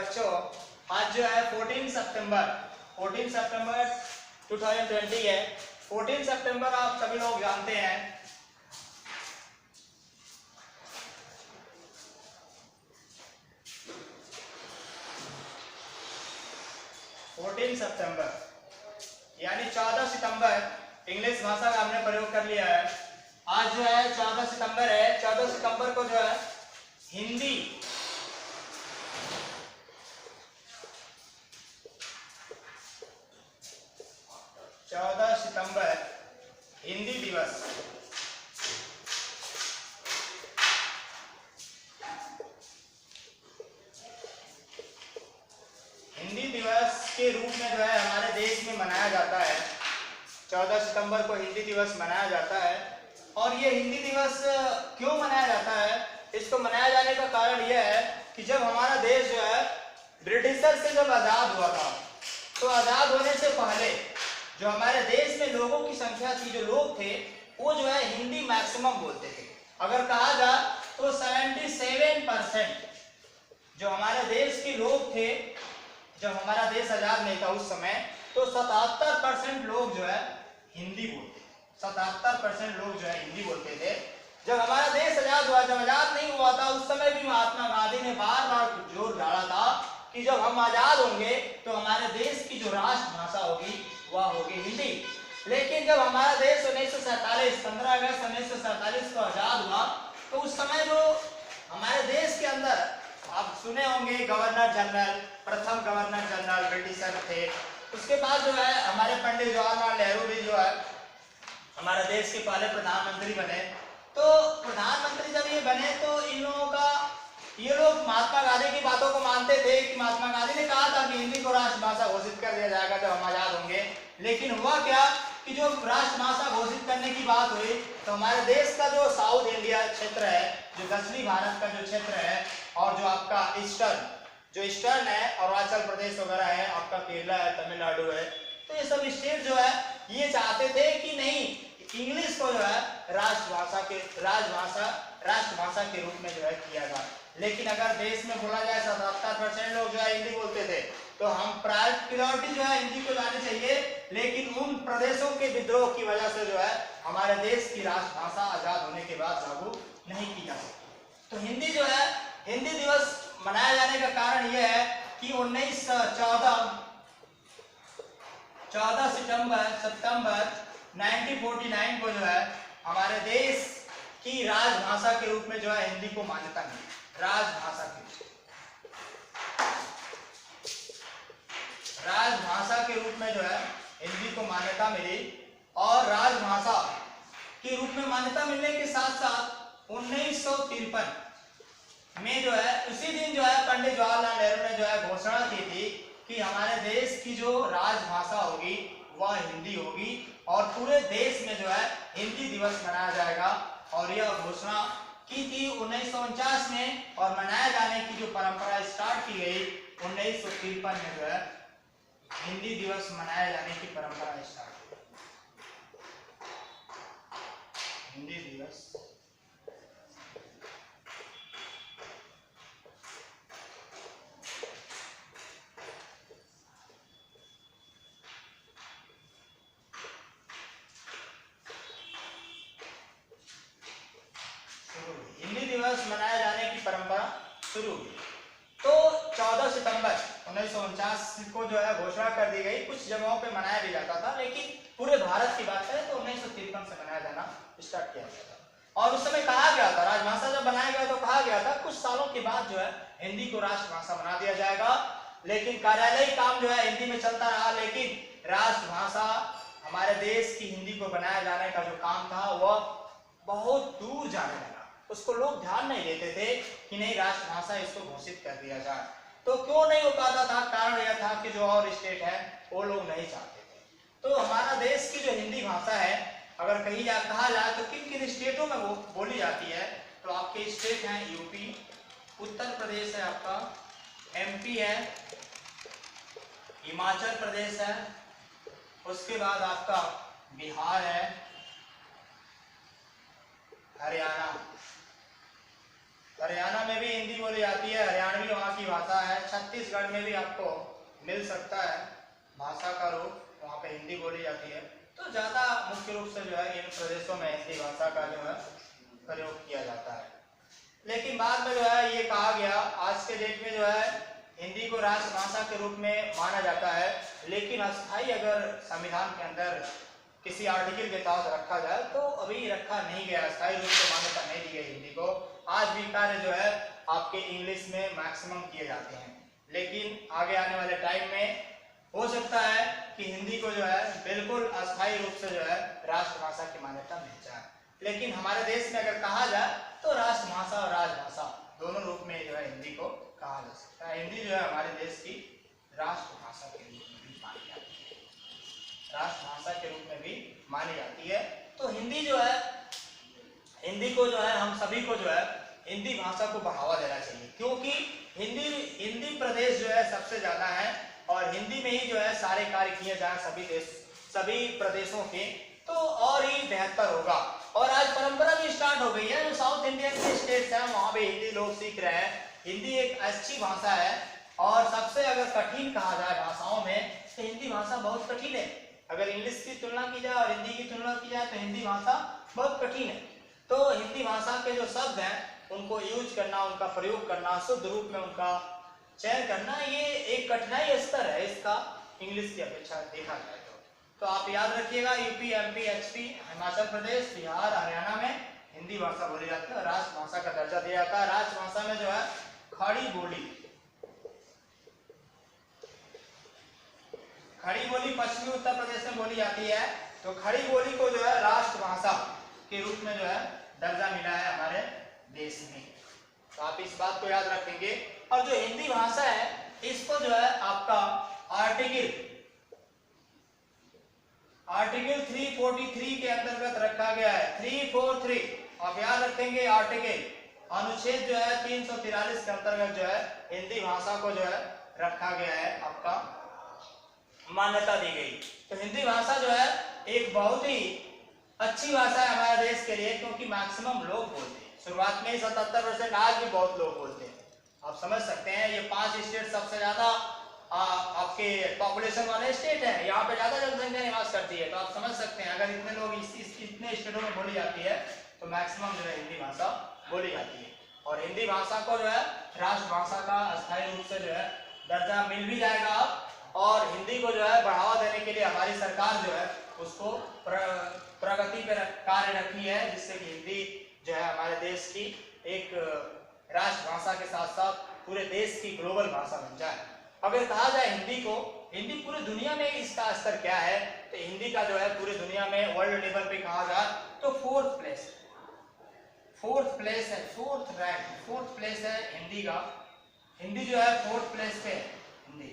बच्चों, आज जो है 14 सितंबर 2020 है। 14 सितंबर आप सभी लोग जानते हैं 14 सितंबर यानी 14 सितंबर इंग्लिश भाषा का हमने प्रयोग कर लिया है। आज जो है 14 सितंबर है। 14 सितंबर को जो है हिंदी 14 सितंबर हिंदी दिवस के रूप में जो है हमारे देश में मनाया जाता है। 14 सितंबर को हिंदी दिवस मनाया जाता है। और ये हिंदी दिवस क्यों मनाया जाता है? इसको मनाया जाने का कारण यह है कि जब हमारा देश जो है ब्रिटिशर से जब आज़ाद हुआ था, तो आज़ाद होने से पहले जो हमारे देश में लोगों की संख्या थी, जो लोग थे वो जो है हिंदी मैक्सिमम बोलते थे। अगर कहा जाए तो 77% जो हमारे देश के लोग थे, जब हमारा देश आजाद नहीं था उस समय, तो 77% लोग जो है हिंदी बोलते थे। 77% लोग जो है हिंदी बोलते थे। जब हमारा देश आजाद हुआ, जब आजाद नहीं हुआ था उस समय भी महात्मा गांधी ने बार बार जोर डाला था कि जब हम आजाद होंगे तो हमारे देश की जो राष्ट्र भाषा होगी वह होगी हिंदी। लेकिन जब हमारा देश 1947 15 अगस्त 1947 को आजाद हुआ, तो उस समय जो हमारे देश के अंदर आप सुने होंगे गवर्नर जनरल, प्रथम गवर्नर जनरल ब्रिटिशर थे। उसके बाद जो है हमारे पंडित जवाहरलाल नेहरू भी जो है हमारे देश के पहले प्रधानमंत्री बने। तो प्रधानमंत्री जब ये बने तो इन लोगों का, ये लोग महात्मा गांधी की बातों को मानते थे कि महात्मा गांधी ने कहा था कि हिंदी को राष्ट्रभाषा घोषित कर दिया जाएगा जब हम आजाद होंगे। लेकिन हुआ क्या कि जो राष्ट्रभाषा घोषित करने की बात हुई तो हमारे देश का जो साउथ इंडिया क्षेत्र है, जो दक्षिणी भारत का जो क्षेत्र है, और जो आपका ईस्टर्न है, अरुणाचल प्रदेश वगैरह है, आपका केरला है, तमिलनाडु है, तो ये सब स्टेट जो है ये चाहते थे कि नहीं, इंग्लिश को जो है राष्ट्रभाषा के रूप में जो है किया जाए। लेकिन अगर देश में बोला जाए 77% लोग जो है हिंदी बोलते थे, तो हम प्रायोरिटी जो है हिंदी को लानी चाहिए। लेकिन उन प्रदेशों के विद्रोह की वजह से जो है हमारे देश की राष्ट्रभाषा आजाद होने के बाद लागू नहीं की जा सकती। तो हिंदी जो है, हिंदी दिवस मनाया जाने का कारण यह है कि 14 सितंबर 1949 को जो है हमारे देश की राजभाषा के रूप में जो है हिंदी को मान्यता मिली। राजभाषा के रूप में जो है हिंदी को मान्यता मिली। और राजभाषा के रूप में मान्यता मिलने के साथ साथ 1953 में जो है उसी दिन जो है पंडित जवाहरलाल नेहरू ने जो है घोषणा की थी कि हमारे देश की जो राजभाषा होगी वह हिंदी होगी और पूरे देश में जो है हिंदी दिवस मनाया जाएगा। और यह घोषणा की थी 1949 में, और मनाए जाने की जो परंपरा स्टार्ट की गई 1953 में जो है हिंदी दिवस मनाए जाने की परंपरा स्टार्ट हुई। हिंदी दिवस मनाए जाने की परंपरा शुरू हुई। तो 14 सितंबर 1949 को जो है घोषणा कर दी गई। कुछ जगहों पे मनाया भी जाता था, लेकिन पूरे भारत की बात करें तो 1953 से मनाया जाना स्टार्ट किया गया था। और उस समय कहा गया था, राजभाषा जब बनाया गया तो कहा गया था कुछ सालों के बाद जो है हिंदी को राष्ट्रभाषा बना दिया जाएगा। लेकिन कार्यालयी काम जो है हिंदी में चलता रहा, लेकिन राष्ट्रभाषा हमारे देश की हिंदी को बनाया जाने का जो काम था वह बहुत दूर जाने लगा। उसको लोग ध्यान नहीं देते थे कि नहीं राष्ट्रभाषा इसको घोषित कर दिया जाए। तो क्यों नहीं हो पाता था? कारण यह था कि जो और स्टेट है वो लोग नहीं चाहते थे। तो हमारा देश की जो हिंदी भाषा है, अगर कहीं कहा जाए तो किन किन स्टेटों में वो बोली जाती है, तो आपके स्टेट हैं यूपी, उत्तर प्रदेश है, आपका एमपी है, हिमाचल प्रदेश है, उसके बाद आपका बिहार है, हरियाणा, हरियाणा में भी हिंदी बोली जाती है, हरियाणवी वहाँ की भाषा है। छत्तीसगढ़ में भी आपको मिल सकता है भाषा का रूप, वहाँ पे हिंदी बोली जाती है। तो ज़्यादा मुख्य रूप से जो है इन प्रदेशों में हिंदी भाषा का जो है प्रयोग किया जाता है। लेकिन बाद में जो है ये कहा गया, आज के डेट में जो है हिंदी को राष्ट्रभाषा के रूप में माना जाता है, लेकिन अस्थायी अगर संविधान के अंदर किसी आर्टिकल के तहत रखा जाए तो अभी रखा नहीं गया, अस्थायी रूप से मान्यता नहीं दी गई हिंदी को। आज भी कार्य जो है आपके इंग्लिश में मैक्सिमम किए जाते हैं, लेकिन आगे आने वाले टाइम में हो सकता है कि हिंदी को जो है बिल्कुल अस्थायी रूप से जो है राष्ट्रभाषा की मान्यता मिल जाए। लेकिन हमारे देश में अगर कहा जाए तो राष्ट्रभाषा और राजभाषा दोनों रूप में जो है हिंदी को कहा जा सकता है। हिंदी जो है हमारे देश की राष्ट्रभाषा के रूप में भी मानी जाती है, राष्ट्रभाषा के रूप में भी मानी जाती है। तो हिंदी जो है, हिंदी को जो है हम सभी को जो है हिंदी भाषा को बढ़ावा देना चाहिए, क्योंकि हिंदी प्रदेश जो है सबसे ज्यादा है और हिंदी में ही जो है सारे कार्य किए जाए सभी प्रदेशों के, तो और ही बेहतर होगा। और आज परंपरा भी स्टार्ट हो गई है, जो साउथ इंडियन के स्टेट्स हैं वहां पे हिंदी लोग सीख रहे हैं। हिंदी एक अच्छी भाषा है और सबसे अगर कठिन कहा जाए भाषाओं में तो हिंदी भाषा बहुत कठिन है। अगर इंग्लिश की तुलना की जाए और हिंदी की तुलना की जाए तो हिंदी भाषा बहुत कठिन है। तो हिंदी भाषा के जो शब्द हैं उनको यूज करना, उनका प्रयोग करना, शुद्ध रूप में उनका चयन करना, ये एक कठिनाई स्तर है इसका इंग्लिश की अपेक्षा देखा जाए तो आप याद रखिएगा, UP, MP, HP, Himachal Pradesh, Bihar, Haryana में हिंदी भाषा बोली जाती है और राष्ट्रभाषा का दर्जा दिया जाता है। राष्ट्रभाषा में जो है खड़ी बोली पश्चिमी उत्तर प्रदेश में बोली जाती है, तो खड़ी बोली को जो है राष्ट्रभाषा के रूप में जो है दर्जा मिला है हमारे देश में। तो आप इस बात को याद रखेंगे। और जो हिंदी भाषा है इसको जो है आपका आर्टिकल 343 के अंतर्गत रखा गया है। 343 आप याद रखेंगे, आर्टिकल अनुच्छेद जो है 343 के अंतर्गत जो है हिंदी भाषा को जो है रखा गया है, आपका मान्यता दी गई। तो हिंदी भाषा जो है एक बहुत ही अच्छी भाषा है हमारे देश के लिए, क्योंकि मैक्सिमम लोग बोलते हैं। शुरुआत में 77%, आज भी बहुत लोग बोलते हैं। आप समझ सकते हैं ये 5 स्टेट सबसे ज्यादा आपके पॉपुलेशन वाले स्टेट है, यहाँ पे ज्यादा जनसंख्या निवास करती है। तो आप समझ सकते हैं अगर इतने लोग इतने स्टेटों में बोली जाती है तो मैक्सिमम जो है हिंदी भाषा बोली जाती है। और हिंदी भाषा को जो है राष्ट्रभाषा का अस्थायी रूप से जो है दर्जा मिल भी जाएगा अब। और हिंदी को जो है बढ़ावा देने के लिए हमारी सरकार जो है उसको प्रगति पर कार्य रखी है, जिससे कि हिंदी जो है हमारे देश की एक राष्ट्रभाषा के साथ साथ पूरे देश की ग्लोबल भाषा बन जाए। अगर कहा जाए हिंदी पूरी दुनिया में इसका स्तर क्या है, तो हिंदी का जो है पूरी दुनिया में वर्ल्ड लेवल पे कहा जाए तो फोर्थ प्लेस है हिंदी का। हिंदी जो है 4th प्लेस पे है हिंदी।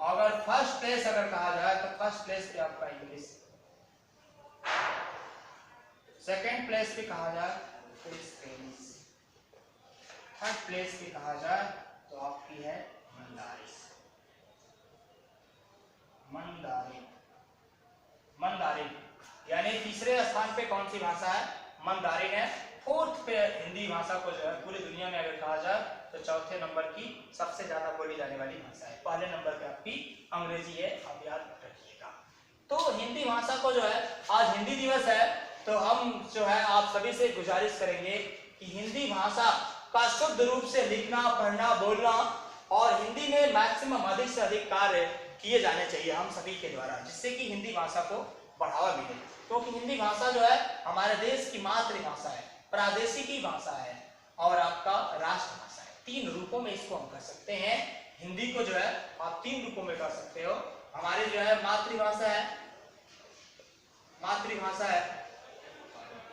अगर फर्स्ट प्लेस अगर कहा जाए तो फर्स्ट प्लेस पे आपका इंग्लिश, सेकंड प्लेस पे कहा जाए तो स्पेनिश, थर्ड प्लेस पे कहा जाए तो आपकी है मंदारिन। यानी तीसरे स्थान पे कौन सी भाषा है? मंदारिन है। 4th पे हिंदी भाषा को जो है पूरी दुनिया में अगर कहा जाए तो 4थे नंबर की सबसे ज्यादा बोली जाने वाली भाषा है। पहले नंबर पे आपकी अंग्रेजी है, आप याद रखिएगा। तो हिंदी भाषा को जो है आज हिंदी दिवस है, तो हम जो है आप सभी से गुजारिश करेंगे कि हिंदी भाषा का शुद्ध रूप से लिखना, पढ़ना, बोलना और हिंदी में मैक्सिमम अधिक से अधिक कार्य किए जाने चाहिए हम सभी के द्वारा, जिससे कि हिंदी भाषा को बढ़ावा मिले। क्योंकि हिंदी भाषा जो है हमारे देश की मातृभाषा है, प्रादेशिकी भाषा है और आपका राष्ट्रभाषा है। 3 रूपों में इसको हम कर सकते हैं। हिंदी को जो है आप 3 रूपों में कर सकते हो। हमारी जो है मातृभाषा है,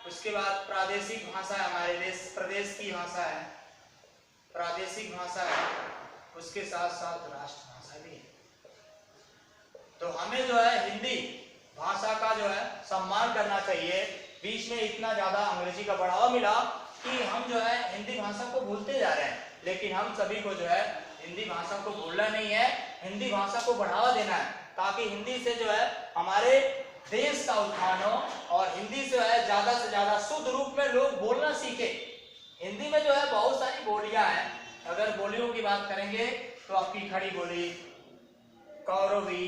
उसके बाद प्रादेशिक भाषा है, हमारे प्रदेश की भाषा है, प्रादेशिक भाषा है, उसके साथ साथ राष्ट्रभाषा भी है। तो हमें जो है हिंदी भाषा का जो है सम्मान करना चाहिए। बीच में इतना ज्यादा अंग्रेजी का बढ़ावा मिला कि हम जो है हिंदी भाषा को भूलते जा रहे हैं, लेकिन हम सभी को जो है हिंदी भाषा को भूलना नहीं है, हिंदी भाषा को बढ़ावा देना है, ताकि हिंदी से जो है हमारे देश का उत्थान हो और हिंदी से जो है ज्यादा से ज्यादा शुद्ध रूप में लोग बोलना सीखे। हिंदी में जो है बहुत सारी बोलियां हैं। अगर बोलियों की बात करेंगे तो आपकी खड़ी बोली, कौरवी,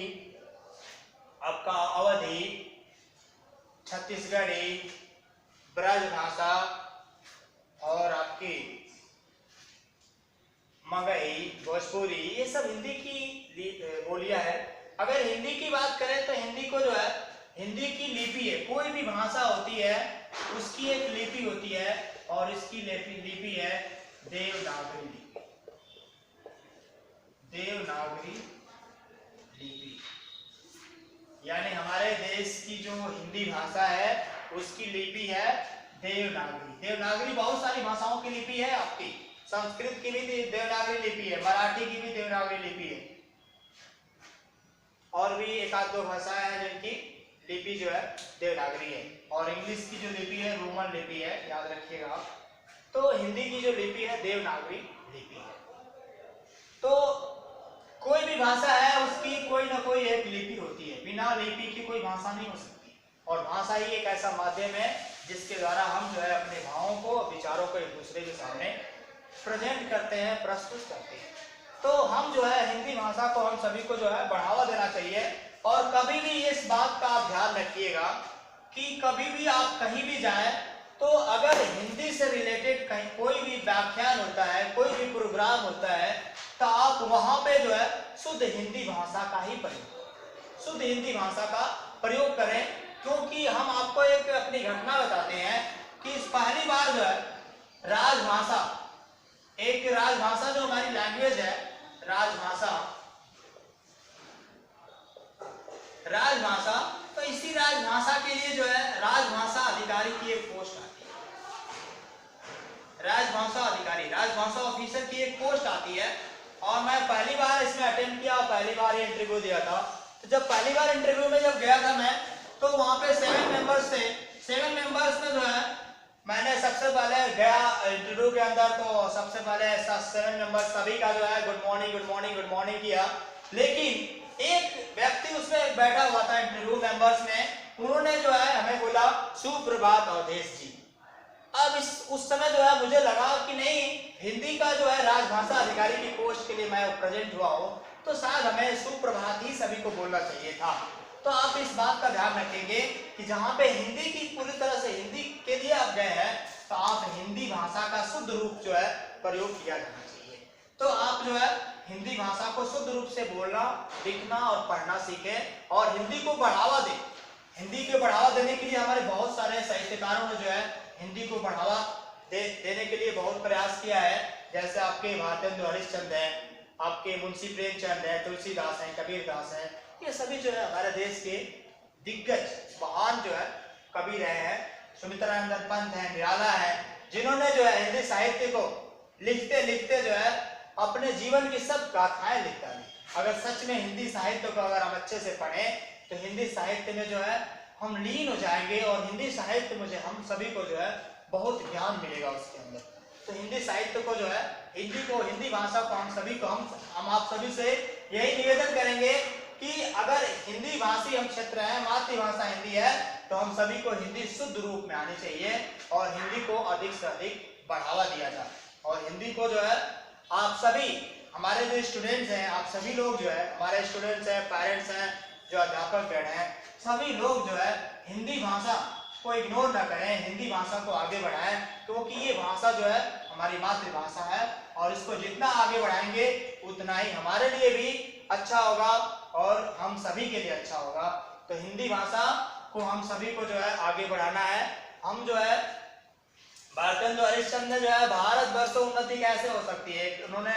आपका अवधी, छत्तीसगढ़ी, ब्रज भाषा और आपकी मगही, भोजपुरी, ये सब हिंदी की बोलियां हैं। अगर हिंदी की बात करें तो हिंदी को जो है, हिंदी की लिपि है, कोई भी भाषा होती है उसकी एक लिपि होती है और इसकी लिपि है देवनागरी लिपि। देवनागरी लिपि यानी हमारे देश की जो हिंदी भाषा है उसकी लिपि है देवनागरी। देवनागरी बहुत सारी भाषाओं की लिपि है आपकी, संस्कृत की भी देवनागरी लिपि है, मराठी की भी देवनागरी लिपि है, और भी एक आध दो भाषाएं हैं जिनकी लिपि जो है देवनागरी है। और इंग्लिश की जो लिपि है रोमन लिपि है, याद रखिएगा आप। तो हिंदी की जो लिपि है देवनागरी लिपि है। तो कोई भी भाषा है उसकी कोई ना कोई एक लिपि होती है, बिना लिपि की कोई भाषा नहीं हो सकती। और भाषा ही एक ऐसा माध्यम है जिसके द्वारा हम जो है अपने भावों को, विचारों को एक दूसरे के सामने प्रेजेंट करते हैं, प्रस्तुत करते हैं। तो हम जो है हिंदी भाषा को हम सभी को जो है बढ़ावा देना चाहिए। और कभी भी इस बात का आप ध्यान रखिएगा कि कभी भी आप कहीं भी जाएं तो अगर हिंदी से रिलेटेड कहीं कोई भी व्याख्यान होता है, कोई भी प्रोग्राम होता है, तो आप वहां पे जो है शुद्ध हिंदी भाषा का ही प्रयोग, शुद्ध हिंदी भाषा का प्रयोग करें। क्योंकि हम आपको एक अपनी घटना बताते हैं कि इस पहली बार जो है राजभाषा, एक राजभाषा जो हमारी लैंग्वेज है, राजभाषा, तो इसी राजभाषा के लिए जो है राजभाषा अधिकारी की एक पोस्ट आती है, राजभाषा अधिकारी, राजभाषा ऑफिसर की एक पोस्ट आती है। और मैं पहली बार इसमें अटेंड किया, पहली बार ये इंटरव्यू दिया था। तो जब पहली बार इंटरव्यू में जब गया था मैं, तो वहां पे 7 मेंबर्स थे। 7 मेंबर्स में जो है मैंने सबसे पहले गया इंटरव्यू के अंदर, तो सबसे पहले 7 मेंबर्स सभी का जो है good morning good morning good morning किया। लेकिन एक व्यक्ति उसमें बैठा हुआ था इंटरव्यू मेंबर्स में, उन्होंने जो है हमें बोला सुप्रभात अवधेश जी। अब उस समय जो है मुझे लगा कि नहीं, हिंदी का जो है राजभाषा अधिकारी की पोस्ट के लिए मैं प्रेजेंट हुआ हूं, तो शायद हमें सुप्रभात ही सभी को बोलना चाहिए था। तो आप इस बात का ध्यान रखेंगे कि जहां पे हिंदी की पूरी तरह से हिंदी के लिए आप गए हैं, तो आप हिंदी भाषा का शुद्ध रूप जो है प्रयोग किया जाना चाहिए। तो आप जो है हिंदी भाषा को शुद्ध रूप से बोलना, लिखना और पढ़ना सीखें और हिंदी को बढ़ावा दें। हिंदी को बढ़ावा देने के लिए हमारे बहुत सारे साहित्यकारों ने जो है हिंदी को बढ़ावा देने के लिए बहुत प्रयास किया है। जैसे आपके भारतेंदु हरिश्चंद्र हैं, आपके मुंशी प्रेमचंद हैं, तुलसीदास हैं, कबीरदास हैं, ये सभी जो है हमारे देश के दिग्गज महान जो है कवि रहे हैं। सुमित्रानंद पंत हैं, निराला है, जिन्होंने जो है हिंदी साहित्य को लिखते लिखते जो है अपने जीवन की सब गाथाएं लिख डाली। अगर सच में हिंदी साहित्य को अगर हम अच्छे से पढ़ें तो हिंदी साहित्य में जो है हम लीन हो जाएंगे और हिंदी साहित्य में हम सभी को जो है बहुत ज्ञान मिलेगा उसके अंदर। तो हिंदी साहित्य को जो है, हिंदी भाषा को हम सभी को हम आप सभी से यही निवेदन करेंगे कि अगर हिंदी भाषी हम क्षेत्र है, मातृभाषा हिंदी है, तो हम सभी को हिंदी शुद्ध रूप में आनी चाहिए और हिंदी को अधिक से अधिक बढ़ावा दिया जाए। और हिंदी को जो है आप सभी, हमारे जो स्टूडेंट्स हैं, आप सभी लोग जो है, हमारे स्टूडेंट्स हैं, पेरेंट्स हैं, जो अध्यापक गण हैं, सभी लोग जो है हिंदी भाषा को इग्नोर ना करें, हिंदी भाषा को आगे बढ़ाएं। क्योंकि ये भाषा जो है हमारी मातृभाषा है और इसको जितना आगे बढ़ाएंगे उतना ही हमारे लिए भी अच्छा होगा और हम सभी के लिए अच्छा होगा। तो हिंदी भाषा को हम सभी को जो है आगे बढ़ाना है। हम जो है भारतेंदु हरिश्चंद्र ने जो है भारतवर्ष उन्नति कैसे हो सकती है, उन्होंने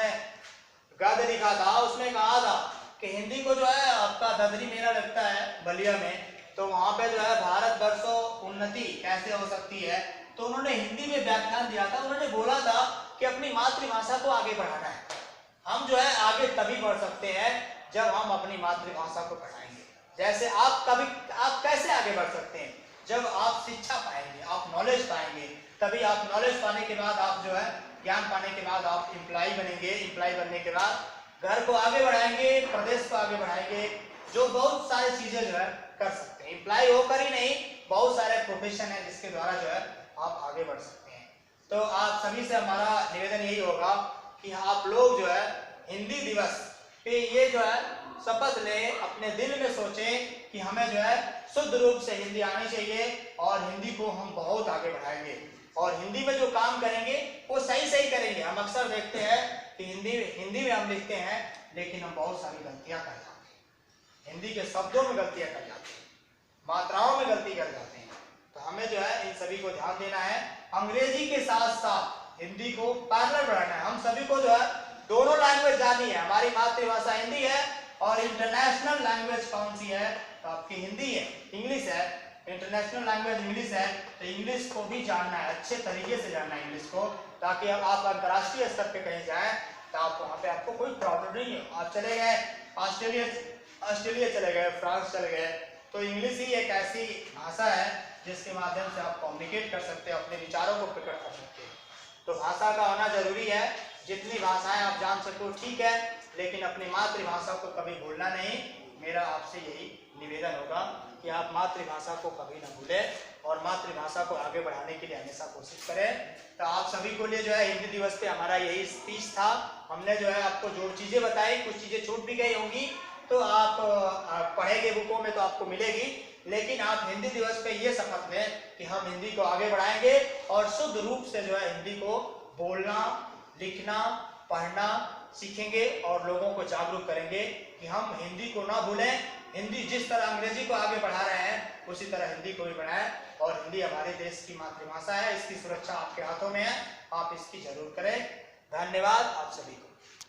गद्य लिखा था, उसमें कहा था कि हिंदी को जो है, आपका ददरी मेला लगता है बलिया में, तो वहां पे जो है भारतवर्ष उन्नति कैसे हो सकती है, तो उन्होंने हिंदी में व्याख्यान दिया था। उन्होंने बोला था कि अपनी मातृभाषा को आगे बढ़ाना है। हम जो है आगे तभी बढ़ सकते हैं जब हम अपनी मातृभाषा को पढ़ाएंगे। जैसे आप कैसे आगे बढ़ सकते हैं, जब आप शिक्षा पाएंगे, आप नॉलेज पाएंगे, तभी आप नॉलेज पाने के बाद आप जो है ज्ञान पाने के बाद आप एम्प्लॉय बनेंगे, एम्प्लॉय बनने के बाद घर को आगे बढ़ाएंगे, प्रदेश को आगे बढ़ाएंगे, जो बहुत सारी चीजें जो है कर सकते हैं। एम्प्लॉय होकर ही नहीं, बहुत सारे प्रोफेशन है जिसके द्वारा जो है आप आगे बढ़ सकते हैं। तो आप सभी से हमारा निवेदन यही होगा कि आप लोग जो है हिंदी दिवस पे ये जो है शपथ लें, अपने दिल में सोचें कि हमें जो है शुद्ध रूप से हिंदी आनी चाहिए और हिंदी को हम बहुत आगे बढ़ाएंगे और हिंदी में जो काम करेंगे वो सही सही करेंगे। हम अक्सर देखते हैं कि हिंदी में हम लिखते हैं लेकिन हम बहुत सारी गलतियां कर जाते हैं, हिंदी के शब्दों में गलतियां कर जाते हैं, मात्राओं में गलती कर जाते हैं। तो हमें जो है इन सभी को ध्यान देना है, अंग्रेजी के साथ साथ हिंदी को पैरेलल बढ़ाना है। हम सभी को जो है दोनों लैंग्वेज जानी है, हमारी मातृभाषा हिंदी है और इंटरनेशनल लैंग्वेज कौन सी है, तो आपकी हिंदी है, इंग्लिश है, इंटरनेशनल लैंग्वेज इंग्लिश है। तो इंग्लिश को भी जानना है, अच्छे तरीके से जानना है इंग्लिश को, ताकि अब आप अंतर्राष्ट्रीय स्तर पे कहीं जाएं तो आप वहाँ पे आपको कोई प्रॉब्लम नहीं हो। आप चले गए ऑस्ट्रेलिया चले गए, फ्रांस चले गए, तो इंग्लिश ही एक ऐसी भाषा है जिसके माध्यम से आप कम्युनिकेट कर सकते हैं, अपने विचारों को प्रकट कर सकते हैं। तो भाषा का होना जरूरी है, जितनी भाषाएं आप जान सको ठीक है, लेकिन अपनी मातृभाषा को कभी भूलना नहीं। मेरा आपसे यही निवेदन होगा कि आप मातृभाषा को कभी ना भूलें और मातृभाषा को आगे बढ़ाने के लिए हमेशा कोशिश करें। तो आप सभी को लिए जो है हिंदी दिवस पे हमारा यही स्पीच था। हमने जो है आपको जो चीज़ें बताई, कुछ चीज़ें छूट भी गई होंगी तो आप पढ़ेंगे बुकों में तो आपको मिलेगी, लेकिन आप हिंदी दिवस पे ये शपथ लें कि हम हिंदी को आगे बढ़ाएंगे और शुद्ध रूप से जो है हिंदी को बोलना, लिखना, पढ़ना सीखेंगे और लोगों को जागरूक करेंगे कि हम हिंदी को ना भूलें। हिंदी जिस तरह अंग्रेजी को आगे बढ़ा रहे हैं उसी तरह हिंदी को भी बढ़ाएं और हिंदी हमारे देश की मातृभाषा है, इसकी सुरक्षा आपके हाथों में है, आप इसकी जरूर करें। धन्यवाद आप सभी को।